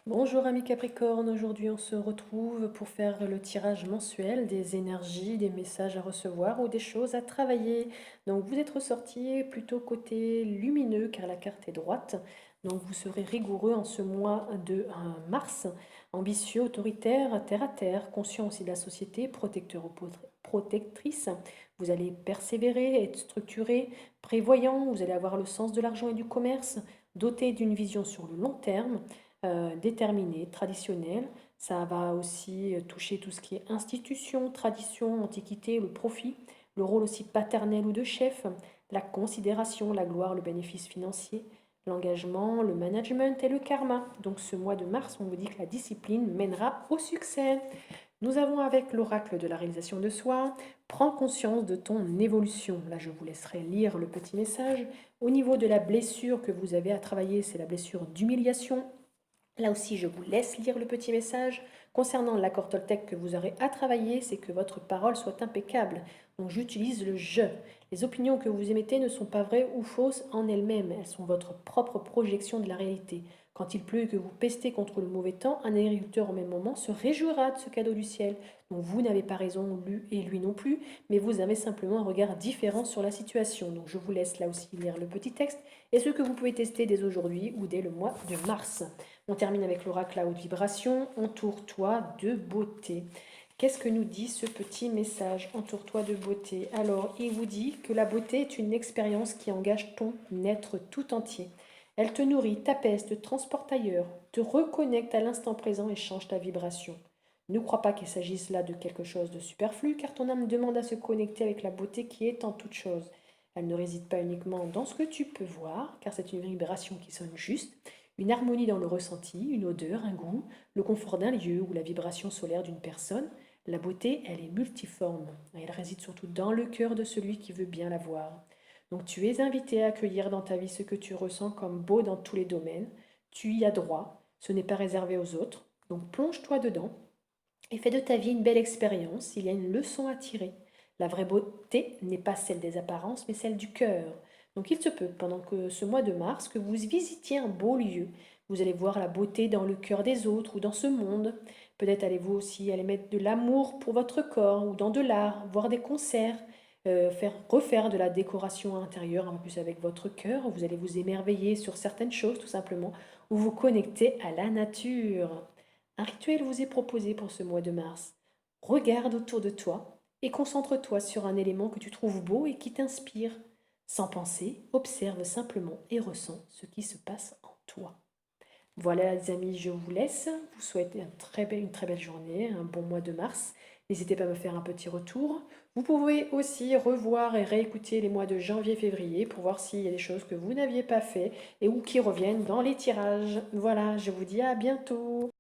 Bonjour amis Capricorne, aujourd'hui on se retrouve pour faire le tirage mensuel des énergies, des messages à recevoir ou des choses à travailler. Donc vous êtes ressorti plutôt côté lumineux car la carte est droite. Donc vous serez rigoureux en ce mois de mars, ambitieux, autoritaire, terre à terre, conscient aussi de la société, protecteur ou protectrice. Vous allez persévérer, être structuré, prévoyant, vous allez avoir le sens de l'argent et du commerce, doté d'une vision sur le long terme déterminé, traditionnel. Ça va aussi toucher tout ce qui est institution, tradition, antiquité, le profit, le rôle aussi paternel ou de chef, la considération, la gloire, le bénéfice financier, l'engagement, le management et le karma. Donc ce mois de mars, on vous dit que la discipline mènera au succès. Nous avons avec l'oracle de la réalisation de soi, prends conscience de ton évolution. Là, je vous laisserai lire le petit message. Au niveau de la blessure que vous avez à travailler, c'est la blessure d'humiliation. Là aussi, je vous laisse lire le petit message. Concernant l'accord Toltec que vous aurez à travailler, c'est que votre parole soit impeccable. Donc j'utilise le je. Les opinions que vous émettez ne sont pas vraies ou fausses en elles-mêmes. Elles sont votre propre projection de la réalité. Quand il pleut et que vous pestez contre le mauvais temps, un agriculteur au même moment se réjouira de ce cadeau du ciel. Donc vous n'avez pas raison, lui non plus, mais vous avez simplement un regard différent sur la situation. Donc je vous laisse là aussi lire le petit texte et ce que vous pouvez tester dès aujourd'hui ou dès le mois de mars. On termine avec l'oracle à haute vibration. Entoure-toi de beauté. Qu'est-ce que nous dit ce petit message? Entoure-toi de beauté. Alors, il vous dit que la beauté est une expérience qui engage ton être tout entier. Elle te nourrit, t'apaise, te transporte ailleurs, te reconnecte à l'instant présent et change ta vibration. Ne crois pas qu'il s'agisse là de quelque chose de superflu, car ton âme demande à se connecter avec la beauté qui est en toute chose. Elle ne réside pas uniquement dans ce que tu peux voir, car c'est une vibration qui sonne juste, une harmonie dans le ressenti, une odeur, un goût, le confort d'un lieu ou la vibration solaire d'une personne. La beauté, elle est multiforme. Elle réside surtout dans le cœur de celui qui veut bien la voir. Donc tu es invité à accueillir dans ta vie ce que tu ressens comme beau dans tous les domaines. Tu y as droit. Ce n'est pas réservé aux autres. Donc plonge-toi dedans et fais de ta vie une belle expérience. Il y a une leçon à tirer. La vraie beauté n'est pas celle des apparences, mais celle du cœur. Donc il se peut, pendant que ce mois de mars, que vous visitiez un beau lieu. Vous allez voir la beauté dans le cœur des autres ou dans ce monde. Peut-être allez-vous aussi aller mettre de l'amour pour votre corps ou dans de l'art, voir des concerts, refaire de la décoration intérieure un peu plus avec votre cœur. Vous allez vous émerveiller sur certaines choses tout simplement, ou vous connecter à la nature. Un rituel vous est proposé pour ce mois de mars. Regarde autour de toi et concentre-toi sur un élément que tu trouves beau et qui t'inspire. Sans penser, observe simplement et ressens ce qui se passe en toi. Voilà les amis, je vous laisse. Vous souhaite une très belle journée, un bon mois de mars. N'hésitez pas à me faire un petit retour. Vous pouvez aussi revoir et réécouter les mois de janvier-février pour voir s'il y a des choses que vous n'aviez pas fait et ou qui reviennent dans les tirages. Voilà, je vous dis à bientôt.